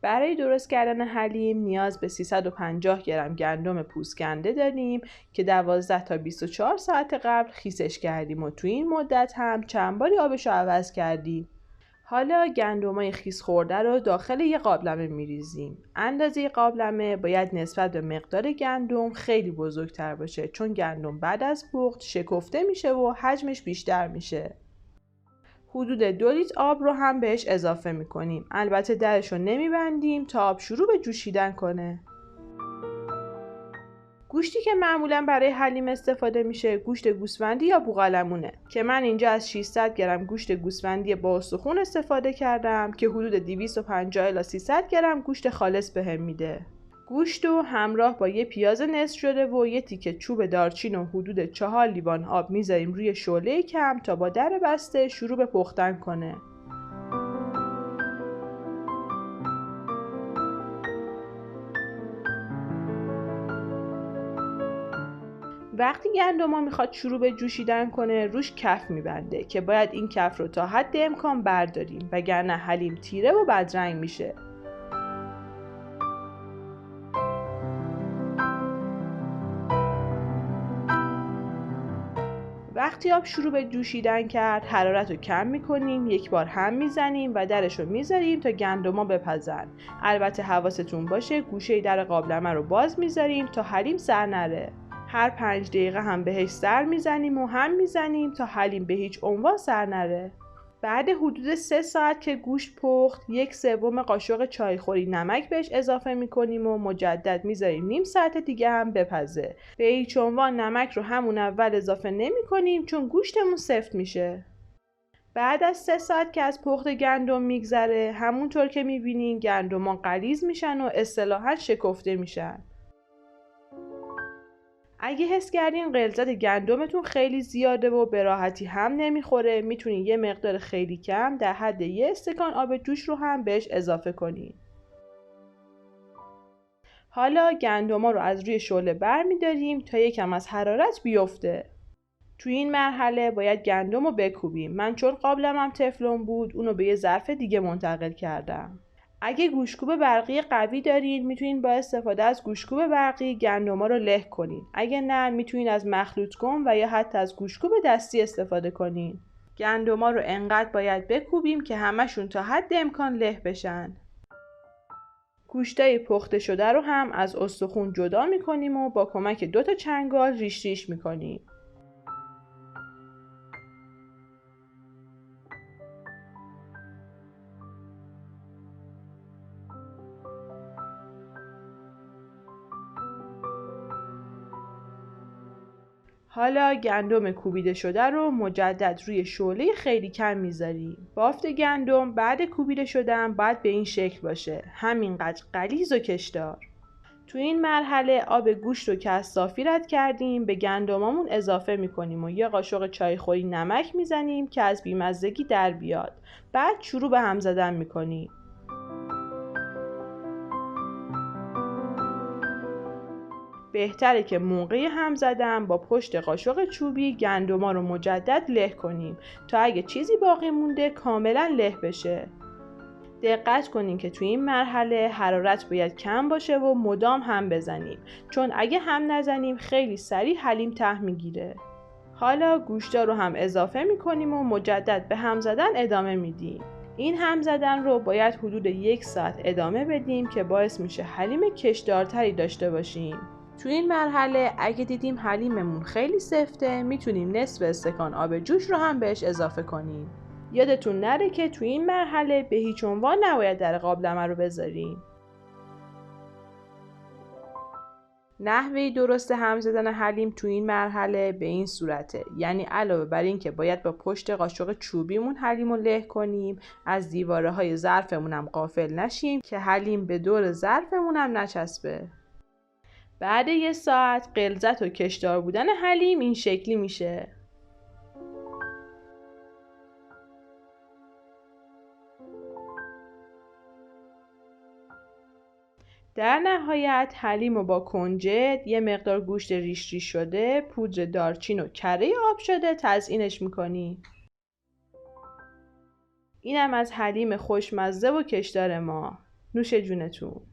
برای درست کردن حلیم نیاز به 350 گرم گندم پوستکنده داریم که 12 تا 24 ساعت قبل خیسش کردیم و توی این مدت هم چند باری آبش رو عوض کردیم. حالا گندمای خیس خورده رو داخل یه قابلمه میریزیم. اندازه قابلمه باید نسبت به مقدار گندم خیلی بزرگتر باشه، چون گندم بعد از پخت شکفته میشه و حجمش بیشتر میشه. حدود 2 لیتر آب رو هم بهش اضافه میکنیم. البته درش رو نمیبندیم تا آب شروع به جوشیدن کنه. گوشتی که معمولا برای حلیم استفاده میشه گوشت گوسفندی یا بوقلمونه که من اینجا از 600 گرم گوشت گوسفندی با استخوان استفاده کردم که حدود 250 الی 300 گرم گوشت خالص بهم میده. گوشت رو همراه با یه پیاز نصف شده و یه تیکه چوب دارچین و حدود 4 لیوان آب میذاریم روی شعله کم تا با در بسته شروع به پختن کنه. وقتی گندم‌ها میخواد شروع به جوشیدن کنه روش کف میبنده که باید این کف رو تا حد امکان برداریم وگرنه حلیم تیره و بدرنگ میشه. وقتی آب شروع به جوشیدن کرد حرارت رو کم میکنیم، یک بار هم میزنیم و درش رو میذاریم تا گندم‌ها بپزن. البته حواستون باشه گوشه در قابلمه رو باز میذاریم تا حلیم سر نره. هر 5 دقیقه هم بهش سر میزنیم و هم میزنیم تا حلیم به هیچ عنوان سر نره. بعد حدود 3 ساعت که گوشت پخت 1/3 قاشق چایخوری نمک بهش اضافه میکنیم و مجدد میذاریم نیم ساعت دیگه هم بپزه. به هیچ عنوان نمک رو همون اول اضافه نمیکنیم چون گوشتمون سفت میشه. بعد از 3 ساعت که از پخت گندم میگذره همونطور که میبینین گندم‌ها غلیظ میشن و اصطلاحاً شکفته میشن. اگه حس کردین غلظت گندمتون خیلی زیاده و به راحتی هم نمیخوره میتونین یه مقدار خیلی کم در حد 1 استکان آب جوش رو هم بهش اضافه کنین. حالا گندما رو از روی شعله برمی‌داریم تا یکم از حرارت بیفته. توی این مرحله باید گندم رو بکوبیم. من چون قابلمم تفلون بود اونو به یه ظرف دیگه منتقل کردم. اگه گوشتکوب برقی قوی دارین میتونین با استفاده از گوشتکوب برقی گندما رو له کنین. اگه نه میتونین از مخلوط کن و یا حتی از گوشتکوب دستی استفاده کنین. گندما رو انقدر باید بکوبیم که همشون تا حد امکان له بشن. گوشتای پخته شده رو هم از استخون جدا میکنیم و با کمک 2 تا چنگال ریش ریش میکنیم. حالا گندم کوبیده شده رو مجدد روی شعله خیلی کم میذاریم. بافت گندم بعد کوبیده شدن باید به این شکل باشه، همینقدر غلیظ و کشدار. تو این مرحله آب گوشت رو که از صافی رد کردیم به گندمامون اضافه میکنیم و یه قاشق چایخوری نمک میزنیم که از بیمزگی در بیاد. بعد شروع به هم زدن میکنیم. بهتره که موقع هم زدن با پشت قاشق چوبی گندما رو مجدد له کنیم تا اگه چیزی باقی مونده کاملا له بشه. دقت کنین که توی این مرحله حرارت باید کم باشه و مدام هم بزنیم، چون اگه هم نزنیم خیلی سریع حلیم ته میگیره. حالا گوشتا رو هم اضافه میکنیم و مجدد به هم زدن ادامه میدیم. این هم زدن رو باید حدود 1 ساعت ادامه بدیم که باعث میشه حلیم کشدارتری داشته باشیم. تو این مرحله اگه دیدیم حلیممون خیلی سفته میتونیم نصف استکان آب جوش رو هم بهش اضافه کنیم. یادتون نره که تو این مرحله به هیچ عنوان نباید در قابلمه رو بذاریم. نحوه درست هم زدن حلیم تو این مرحله به این صورته، یعنی علاوه بر این که باید با پشت قاشق چوبیمون حلیم رو له کنیم، از دیواره های ظرفمون هم غافل نشیم که حلیم به دور ظرفمون هم نچسبه. بعد 1 ساعت غلظت و کشدار بودن حلیم این شکلی میشه. در نهایت حلیم رو با کنجد، یه مقدار گوشت ریش ریش شده، پودر دارچین و کره آب شده تزیینش میکنی. اینم از حلیم خوشمزه و کشدار ما. نوش جونتون.